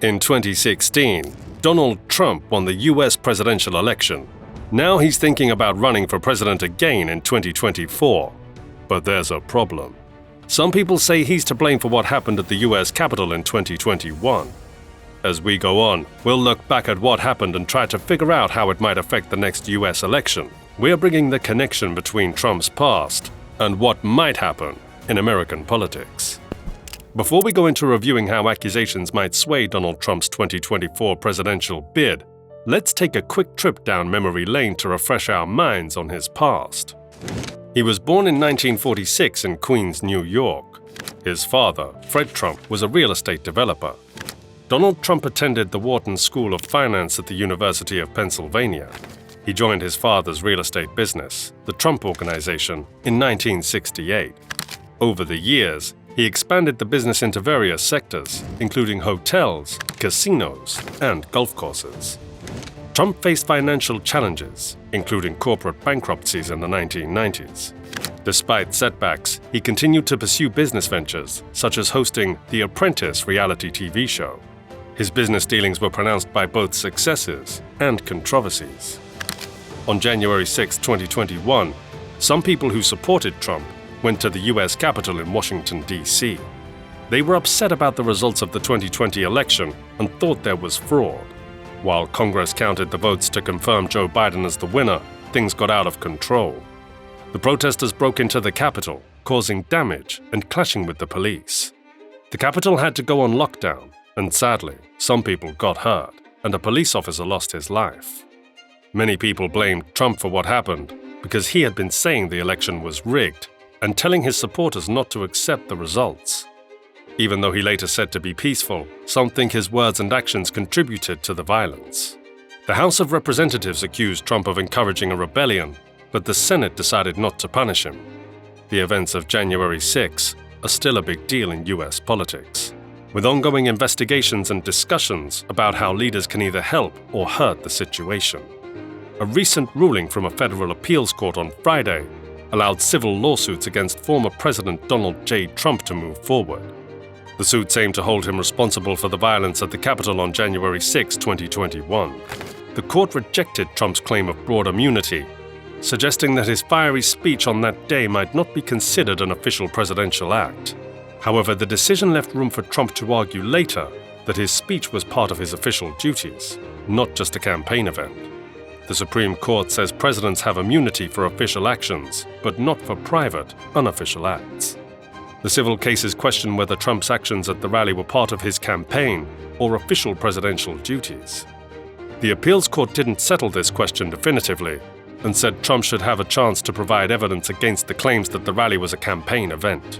In 2016, Donald Trump won the US presidential election. Now he's thinking about running for president again in 2024. But there's a problem. Some people say he's to blame for what happened at the US Capitol in 2021. As we go on, we'll look back at what happened and try to figure out how it might affect the next US election. We're bringing the connection between Trump's past and what might happen in American politics. Before we go into reviewing how accusations might sway Donald Trump's 2024 presidential bid, let's take a quick trip down memory lane to refresh our minds on his past. He was born in 1946 in Queens, New York. His father, Fred Trump, was a real estate developer. Donald Trump attended the Wharton School of Finance at the University of Pennsylvania. He joined his father's real estate business, the Trump Organization, in 1968. Over the years, he expanded the business into various sectors, including hotels, casinos, and golf courses. Trump faced financial challenges, including corporate bankruptcies in the 1990s. Despite setbacks, he continued to pursue business ventures, such as hosting The Apprentice reality TV show. His business dealings were pronounced by both successes and controversies. On January 6, 2021, some people who supported Trump went to the US Capitol in Washington, D.C. They were upset about the results of the 2020 election and thought there was fraud. While Congress counted the votes to confirm Joe Biden as the winner, things got out of control. The protesters broke into the Capitol, causing damage and clashing with the police. The Capitol had to go on lockdown, and sadly, some people got hurt, and a police officer lost his life. Many people blamed Trump for what happened because he had been saying the election was rigged and telling his supporters not to accept the results. Even though he later said to be peaceful, some think his words and actions contributed to the violence. The House of Representatives accused Trump of encouraging a rebellion, but the Senate decided not to punish him. The events of January 6 are still a big deal in US politics, with ongoing investigations and discussions about how leaders can either help or hurt the situation. A recent ruling from a federal appeals court on Friday allowed civil lawsuits against former President Donald J. Trump to move forward. The suits aim to hold him responsible for the violence at the Capitol on January 6, 2021. The court rejected Trump's claim of broad immunity, suggesting that his fiery speech on that day might not be considered an official presidential act. However, the decision left room for Trump to argue later that his speech was part of his official duties, not just a campaign event. The Supreme Court says presidents have immunity for official actions, but not for private, unofficial acts. The civil cases question whether Trump's actions at the rally were part of his campaign or official presidential duties. The appeals court didn't settle this question definitively and said Trump should have a chance to provide evidence against the claims that the rally was a campaign event.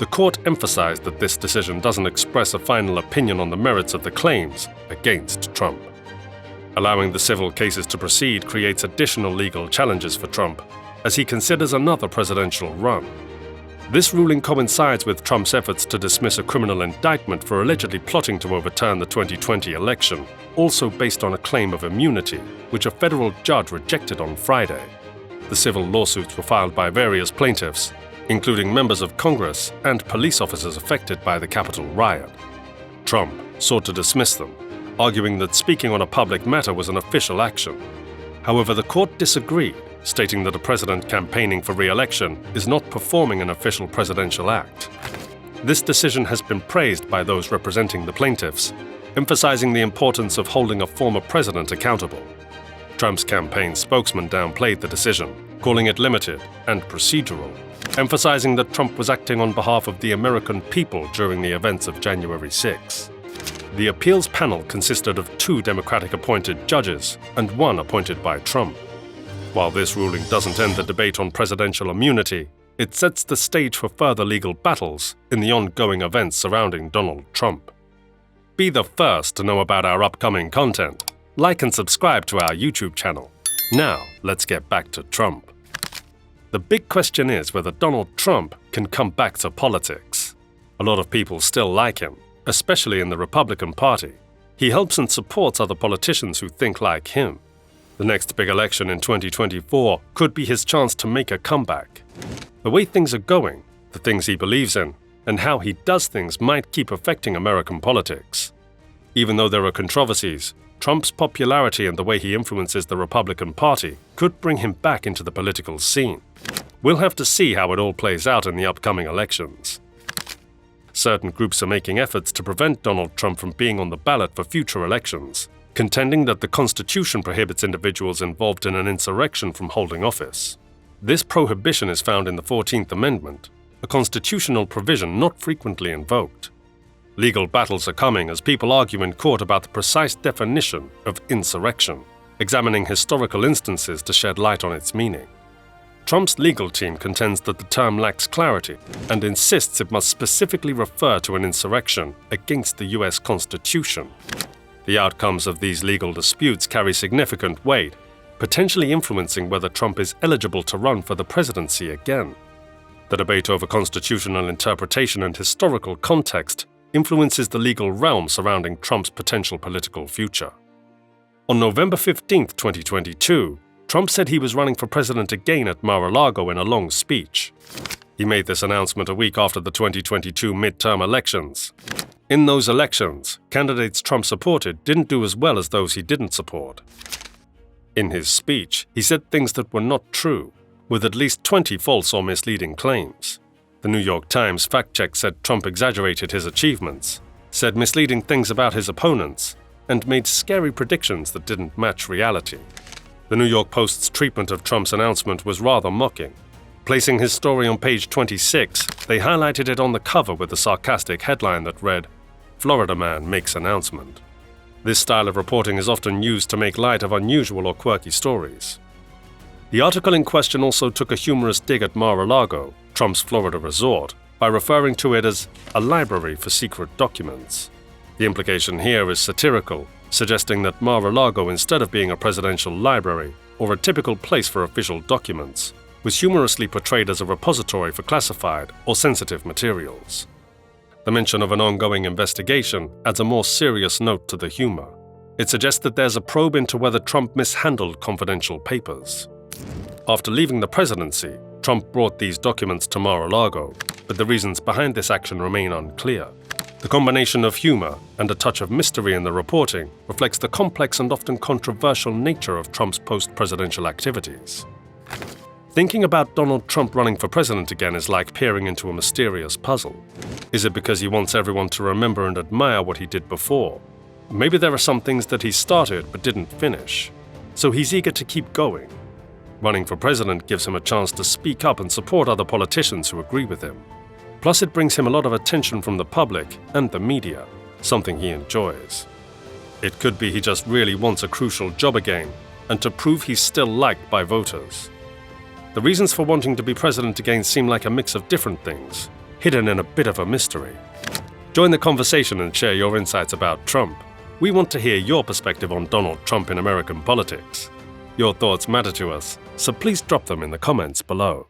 The court emphasized that this decision doesn't express a final opinion on the merits of the claims against Trump. Allowing the civil cases to proceed creates additional legal challenges for Trump as he considers another presidential run. This ruling coincides with Trump's efforts to dismiss a criminal indictment for allegedly plotting to overturn the 2020 election, also based on a claim of immunity, which a federal judge rejected on Friday. The civil lawsuits were filed by various plaintiffs, including members of Congress and police officers affected by the Capitol riot. Trump sought to dismiss them, arguing that speaking on a public matter was an official action. However, the court disagreed, stating that a president campaigning for re-election is not performing an official presidential act. This decision has been praised by those representing the plaintiffs, emphasizing the importance of holding a former president accountable. Trump's campaign spokesman downplayed the decision, calling it limited and procedural, emphasizing that Trump was acting on behalf of the American people during the events of January 6. The appeals panel consisted of 2 Democratic-appointed judges and 1 appointed by Trump. While this ruling doesn't end the debate on presidential immunity, it sets the stage for further legal battles in the ongoing events surrounding Donald Trump. Be the first to know about our upcoming content. Like and subscribe to our YouTube channel. Now, let's get back to Trump. The big question is whether Donald Trump can come back to politics. A lot of people still like him, especially in the Republican Party. He helps and supports other politicians who think like him. The next big election in 2024 could be his chance to make a comeback. The way things are going, the things he believes in, and how he does things might keep affecting American politics. Even though there are controversies, Trump's popularity and the way he influences the Republican Party could bring him back into the political scene. We'll have to see how it all plays out in the upcoming elections. Certain groups are making efforts to prevent Donald Trump from being on the ballot for future elections, contending that the Constitution prohibits individuals involved in an insurrection from holding office. This prohibition is found in the 14th Amendment, a constitutional provision not frequently invoked. Legal battles are coming as people argue in court about the precise definition of insurrection, examining historical instances to shed light on its meaning. Trump's legal team contends that the term lacks clarity and insists it must specifically refer to an insurrection against the US Constitution. The outcomes of these legal disputes carry significant weight, potentially influencing whether Trump is eligible to run for the presidency again. The debate over constitutional interpretation and historical context influences the legal realm surrounding Trump's potential political future. On November 15, 2022, Trump said he was running for president again at Mar-a-Lago in a long speech. He made this announcement a week after the 2022 midterm elections. In those elections, candidates Trump supported didn't do as well as those he didn't support. In his speech, he said things that were not true, with at least 20 false or misleading claims. The New York Times fact-check said Trump exaggerated his achievements, said misleading things about his opponents, and made scary predictions that didn't match reality. The New York Post's treatment of Trump's announcement was rather mocking. Placing his story on page 26, they highlighted it on the cover with a sarcastic headline that read, "Florida Man makes announcement." This style of reporting is often used to make light of unusual or quirky stories. The article in question also took a humorous dig at Mar-a-Lago, Trump's Florida resort, by referring to it as a library for secret documents. The implication here is satirical, suggesting that Mar-a-Lago, instead of being a presidential library or a typical place for official documents, was humorously portrayed as a repository for classified or sensitive materials. The mention of an ongoing investigation adds a more serious note to the humor. It suggests that there's a probe into whether Trump mishandled confidential papers. After leaving the presidency, Trump brought these documents to Mar-a-Lago, but the reasons behind this action remain unclear. The combination of humor and a touch of mystery in the reporting reflects the complex and often controversial nature of Trump's post-presidential activities. Thinking about Donald Trump running for president again is like peering into a mysterious puzzle. Is it because he wants everyone to remember and admire what he did before? Maybe there are some things that he started but didn't finish, so he's eager to keep going. Running for president gives him a chance to speak up and support other politicians who agree with him. Plus, it brings him a lot of attention from the public and the media, something he enjoys. It could be he just really wants a crucial job again, and to prove he's still liked by voters. The reasons for wanting to be president again seem like a mix of different things, hidden in a bit of a mystery. Join the conversation and share your insights about Trump. We want to hear your perspective on Donald Trump in American politics. Your thoughts matter to us, so please drop them in the comments below.